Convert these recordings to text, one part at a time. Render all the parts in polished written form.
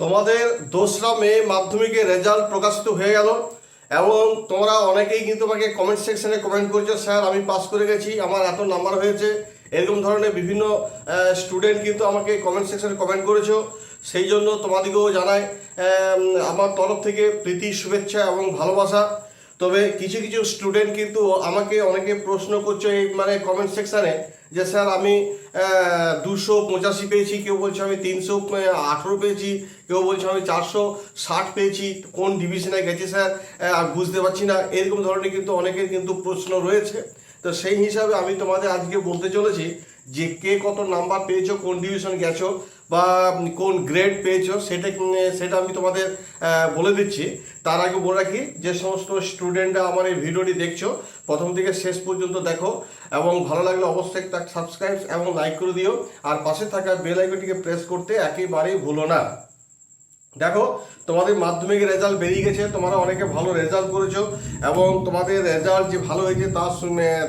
তোমাদের 2রা মে মাধ্যমিকের রেজাল্ট প্রকাশিত হয়ে গেল এবং তোমরা অনেকেই কিন্তু আমাকে কমেন্ট সেকশনে কমেন্ট করেছো, স্যার আমি পাস করে গেছি, আমার এত নাম্বার হয়েছে। এরকম ধরনের বিভিন্ন স্টুডেন্ট কিন্তু আমাকে কমেন্ট সেকশনে কমেন্ট করেছো। সেই জন্য তোমাদেরকেও জানাই আমার তরফ থেকে প্রীতি, শুভেচ্ছা এবং ভালোবাসা। তবে কিছু কিছু স্টুডেন্ট কিন্তু আমাকে অনেকে প্রশ্ন করছে এই কমেন্ট সেকশানে যে স্যার আমি 285 পেয়েছি, কেউ বলছে আমি 318 পেয়েছি, কেউ বলছে আমি 460 পেয়েছি, কোন ডিভিশনে গেছি স্যার আর বুঝতে পারছি না। এরকম ধরনের কিন্তু অনেকের কিন্তু প্রশ্ন রয়েছে। তো সেই হিসাবে আমি তোমাদের আজকে বলতে চলেছি যে কে কত নাম্বার পেয়েছো, কোন ডিভিশন গেছো বা কোন গ্রেড পেয়েছো সেটা আমি তোমাদের বলে দিচ্ছি। তার আগে বলে রাখি যে সমস্ত স্টুডেন্টরা আমার এই ভিডিওটি দেখছো প্রথম থেকে শেষ পর্যন্ত দেখো এবং ভালো লাগলে অবশ্যই একটা সাবস্ক্রাইব এবং লাইক করে দিও, আর পাশে থাকা বেল আইকনটিকে প্রেস করতে একেবারেই ভুলো না। দেখো, তোমাদের মাধ্যমিকের রেজাল্ট বেরিয়ে গেছে, তোমরা অনেকে ভালো রেজাল্ট করেছো এবং তোমাদের রেজাল্ট যে ভালো হয়েছে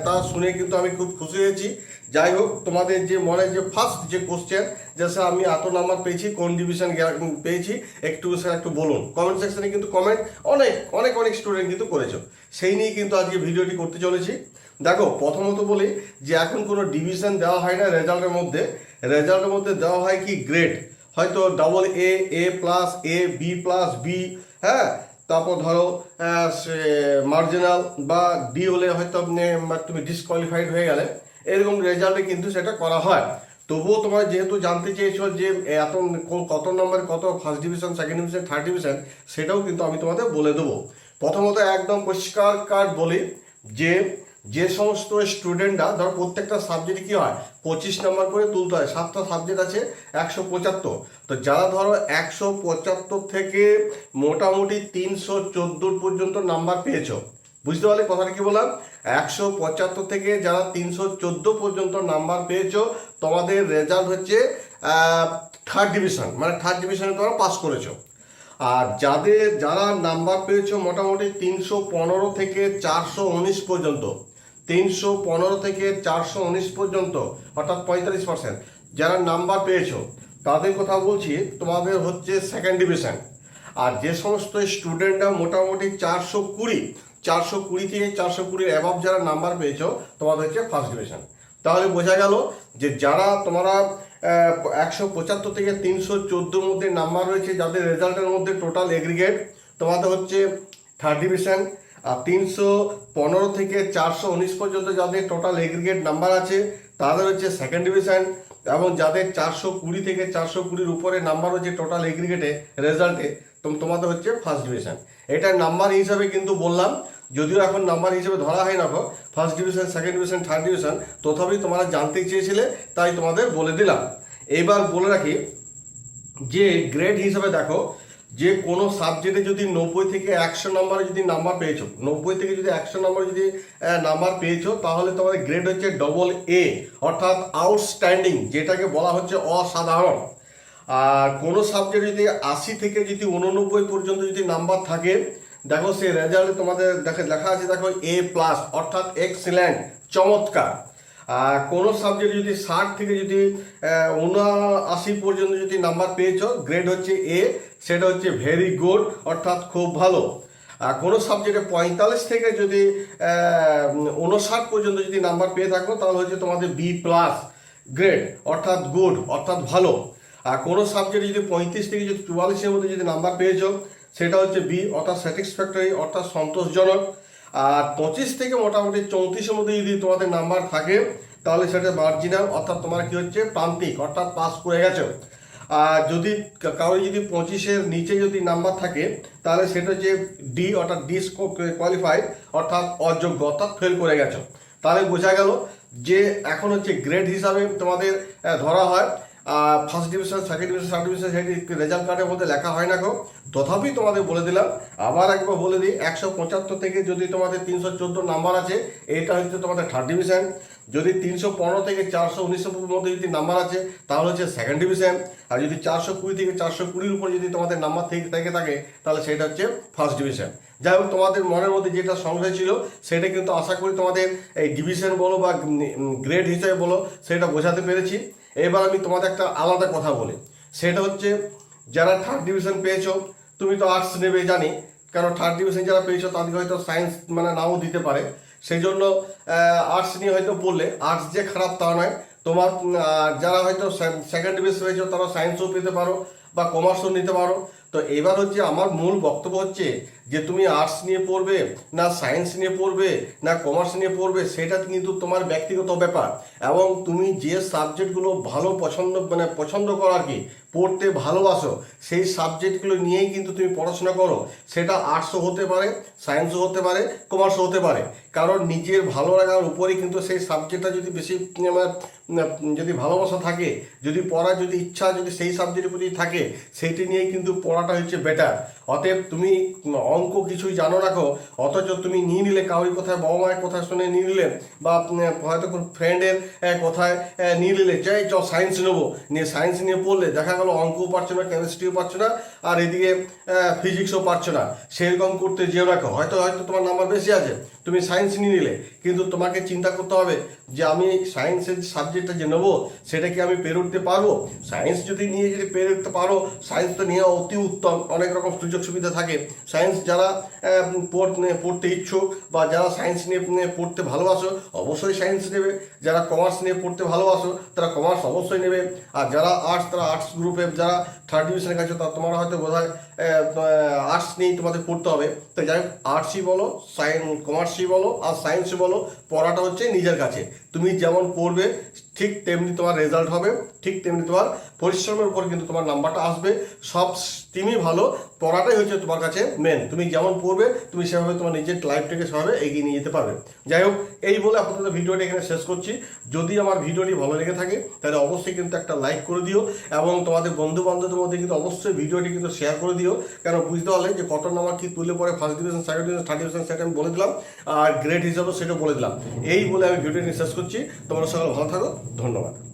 তা শুনে কিন্তু আমি খুব খুশি হয়েছি। যাই হোক, তোমাদের যে মনে যে ফার্স্ট যে কোশ্চেন যে স্যার আমি এত নাম্বার পেয়েছি, কোন ডিভিশন পেয়েছি, স্যার একটু বলুন। কমেন্ট সেকশনে কিন্তু কমেন্ট অনেক স্টুডেন্ট কিন্তু করেছো, সেই নিয়ে কিন্তু আজকে ভিডিওটি করতে চলেছি। দেখো, প্রথমত বলি যে এখন কোনো ডিভিশন দেওয়া হয় না রেজাল্টের মধ্যে দেওয়া হয় কি গ্রেড, হয়তো AA plus A, B plus B, হ্যাঁ, তারপর ধরো মার্জিনাল বা ডি হলে হয়তো তুমি ডিসকোয়ালিফাইড হয়ে গেলে, এরকম রেজাল্টে কিন্তু সেটা করা হয়। তবুও তোমার যেহেতু জানতে চেয়েছো যে এত কত নম্বর, কত first division, second division, third division, সেটাও কিন্তু আমি তোমাদের বলে দেবো। প্রথমত একদম পরিষ্কার বলি যে সমস্ত স্টুডেন্টরা ধর প্রত্যেকটা সাবজেক্টে কী হয় 25 নম্বর করে তুলতে হয়, 7টা সাবজেক্ট আছে 175। তো যারা ধরো 175 থেকে মোটামুটি 314 পর্যন্ত নাম্বার পেয়েছো, বুঝতে পারলে কথাটা কি বললাম? 175 থেকে যারা 314 পর্যন্ত নাম্বার পেয়েছো, তোমাদের রেজাল্ট হচ্ছে থার্ড ডিভিশন, থার্ড ডিভিশনে তোমরা পাস করেছো। আর যারা নাম্বার পেয়েছো মোটামুটি 315 থেকে 419 পর্যন্ত, 315 থেকে 419 পর্যন্ত, অর্থাৎ 45% যারা নাম্বার পেয়েছো তাদের কথা বলছি, তোমাদের হচ্ছে সেকেন্ড ডিভিশন। আর যে সমস্ত স্টুডেন্টরা মোটামুটি 420 থেকে 420 অ্যাভাব যারা নাম্বার পেয়েছো, তোমাদের হচ্ছে ফার্স্ট ডিভিশন। তাহলে বোঝা গেল যে যারা তোমরা 175 থেকে 314 মধ্যে নাম্বার রয়েছে, যাদের রেজাল্টের মধ্যে টোটাল এগ্রিগেট তোমাদের হচ্ছে থার্ড ডিভিশন। আর 315 থেকে 419 পর্যন্ত যাদের টোটাল এগ্রিগেট নাম্বার আছে তাদের হচ্ছে সেকেন্ড ডিভিশন। এবং যাদের 420 থেকে 420 উপরে নাম্বার হচ্ছে টোটাল এগ্রিগেটে রেজাল্টে, তোমাদের হচ্ছে ফার্স্ট ডিভিশন। এটা নাম্বার হিসাবে কিন্তু বললাম, যদিও এখন নাম্বার হিসেবে ধরা হয় না first division, second division, third division, তথাপি তোমরা জানতে চেয়েছিলে তাই তোমাদের বলে দিলাম। এবার বলে রাখি যে গ্রেড হিসাবে দেখো, যে কোনো সাবজেক্টে যদি 90 থেকে 100 নম্বরে যদি নাম্বার পেয়েছো, 90 থেকে যদি 100 নম্বরে যদি নাম্বার পেয়েছো, তাহলে তোমাদের গ্রেড হচ্ছে AA, অর্থাৎ আউটস্ট্যান্ডিং, যেটাকে বলা হচ্ছে অসাধারণ। আর কোনো সাবজেক্টে যদি 80 থেকে যদি 89 পর্যন্ত যদি নাম্বার থাকে, দেখো সেই রেজাল্টে তোমাদের লেখা আছে, দেখো A প্লাস, অর্থাৎ এক্সিলেন্ট, চমৎকার। আর কোনো সাবজেক্ট যদি 60 থেকে যদি 79 পর্যন্ত যদি নাম্বার পেয়েছো, গ্রেড হচ্ছে A, সেটা হচ্ছে ভেরি গুড, অর্থাৎ খুব ভালো। আর কোনো সাবজেক্টে 45 থেকে যদি 59 পর্যন্ত যদি নাম্বার পেয়ে থাকো, তাহলে হচ্ছে তোমাদের B প্লাস গ্রেড, অর্থাৎ গুড, অর্থাৎ ভালো। আর কোনো সাবজেক্টে যদি 35 থেকে যদি 44 মধ্যে যদি নাম্বার পেয়েছো, সেটা হচ্ছে B, অর্থাৎ স্যাটিসফ্যাক্টরি, অর্থাৎ সন্তোষজনক। আর 25 থেকে মোটামুটি 34 মধ্যে যদি তোমাদের নাম্বার থাকে, তাহলে সেটা মার্জিনাল, অর্থাৎ তোমার কি হচ্ছে প্রান্তিক, অর্থাৎ পাস করে গেছো। আর যদি কারো যদি 25-এর নিচে যদি নাম্বার থাকে, তাহলে সেটা হচ্ছে D, অর্থাৎ ডিসকোয়ালিফাইড, অর্থাৎ অযোগ্য, অর্থাৎ ফেল করে গেছো। তাহলে বোঝা গেল যে এখন হচ্ছে গ্রেড হিসাবে তোমাদের ধরা হয়। First division, second division, third division, সেটি রেজাল্ট কার্ডের মধ্যে লেখা হয় না তথাপি তোমাদের বলে দিলাম। আবার একবার বলে দিই, 175 থেকে যদি তোমাদের 314 নাম্বার আছে, এটা হচ্ছে তোমাদের থার্ড ডিভিশন। যদি 315 থেকে 419 মধ্যে যদি নাম্বার আছে, তাহলে হচ্ছে সেকেন্ড ডিভিশন। আর যদি 420 থেকে 420 উপর যদি তোমাদের নাম্বার থেকে থাকে, তাহলে সেটা হচ্ছে ফার্স্ট ডিভিশন। যাই হোক, তোমাদের মনের মধ্যে যেটা সংশয় ছিল সেটা কিন্তু আশা করি তোমাদের এই ডিভিশন বলো বা গ্রেড হিসেবে বলো, সেটা বোঝাতে পেরেছি। এবার আমি তোমাদের একটা আলাদা কথা বলি, সেটা হচ্ছে যারা থার্ড ডিভিশন পেয়েছো, তুমি তো আর্টস নেবে জানি, কারণ থার্ড ডিভিশন যারা পেয়েছো তাদেরকে হয়তো সায়েন্স মানে নাও দিতে পারে, সেই জন্য আর্টস নিয়ে হয়তো পড়লে। আর্টস যে খারাপ তা নয়, তোমার যারা হয়তো সেকেন্ড ডিভিশন পেয়েছো তারা সায়েন্সও পেতে পারো বা কমার্সও নিতে পারো। তো এবার হচ্ছে আমার মূল বক্তব্য হচ্ছে যে তুমি আর্টস নিয়ে পড়বে না সায়েন্স নিয়ে পড়বে না কমার্স নিয়ে পড়বে, সেটা কিন্তু তোমার ব্যক্তিগত ব্যাপার। এবং তুমি যে সাবজেক্টগুলো ভালো পছন্দ করো আর কি, পড়তে ভালোবাসো, সেই সাবজেক্টগুলো নিয়েই কিন্তু তুমি পড়াশোনা করো। সেটা আর্টসও হতে পারে, সায়েন্সও হতে পারে, কমার্সও হতে পারে। কারণ নিজের ভালো লাগার উপরেই কিন্তু সেই সাবজেক্টটা যদি বেশি যদি ভালোবাসা থাকে, যদি পড়ার যদি ইচ্ছা যদি সেই সাবজেক্টের প্রতি থাকে, সেইটি নিয়েই কিন্তু পড়াটা হচ্ছে বেটার। অতএব তুমি অঙ্ক কিছুই জানো না কো, অথচ তুমি নিয়ে নিলে কাউরির কথায়, বাবা মায়ের কথা শুনে নিয়ে নিলে, বা হয়তো কোনো ফ্রেন্ডের কথায় নিয়ে নিলে, চাই চ সায়েন্স নেবো, নিয়ে সায়েন্স নিয়ে পড়লে দেখা গেলো অঙ্কও পারছো না, কেমিস্ট্রিও পারছো না, আর এদিকে ফিজিক্সও পারছো না। সেরকম করতে যেও রাখো, হয়তো তোমার নাম্বার বেশি আছে, তুমি সায়েন্স নিয়ে নিলে, কিন্তু তোমাকে চিন্তা করতে হবে যে আমি সায়েন্সের সাবজেক্টটা যে নেবো সেটা কি আমি পেরে উঠতে পারবো। সায়েন্স যদি নিয়ে যদি পেরে উঠতে পারো, সায়েন্স তো নেওয়া অতি উত্তম, অনেক রকম সুযোগ সুবিধা থাকে। সায়েন্স যারা পড়তে ইচ্ছুক বা যারা সায়েন্স নিয়ে পড়তে ভালোবাসো অবশ্যই সায়েন্স নেবে, যারা কমার্স নিয়ে পড়তে ভালোবাসো তারা কমার্স অবশ্যই নেবে, আর যারা আর্টস তারা আর্টস গ্রুপে, যারা থার্ড ডিভিশনের কাছে তা তোমরা হয়তো বোধহয় আর্টস নিয়েই তোমাদের পড়তে হবে। তো যাই হোক, আর্টসই বলো, কমার্সই বলো আর সায়েন্সই বলো, পড়াটা হচ্ছে নিজের কাছে। তুমি যেমন পড়বে ঠিক তেমনি তোমার রেজাল্ট হবে, ঠিক তেমনি তোমার পরিশ্রমের উপর কিন্তু তোমার নাম্বারটা আসবে। সব টিমই ভালো, পড়াটাই হচ্ছে তোমার কাছে মেন। তুমি যেমন পড়বে তুমি সেভাবে তোমার নিজের লাইফটাকে সেভাবে এগিয়ে নিয়ে যেতে পারবে। যাই হোক, এই বলে আপাতত ভিডিওটি এখানে শেষ করছি। যদি আমার ভিডিওটি ভালো লেগে থাকে তাহলে অবশ্যই কিন্তু একটা লাইক করে দিও, এবং তোমাদের বন্ধু বান্ধবদের মধ্যে কিন্তু অবশ্যই ভিডিওটি কিন্তু শেয়ার করে দিও। কেন বুঝতে পারলে যে কত নাম্বার কি তুলে পরে, first division, second division, third division, সেটা আমি বলে দিলাম, আর গ্রেড হিসাবে সেটা বলে দিলাম। এই বলে আমি ভিডিওটি শেষ করছি। তোমরা সকলে ভালো থাকো, ধন্যবাদ।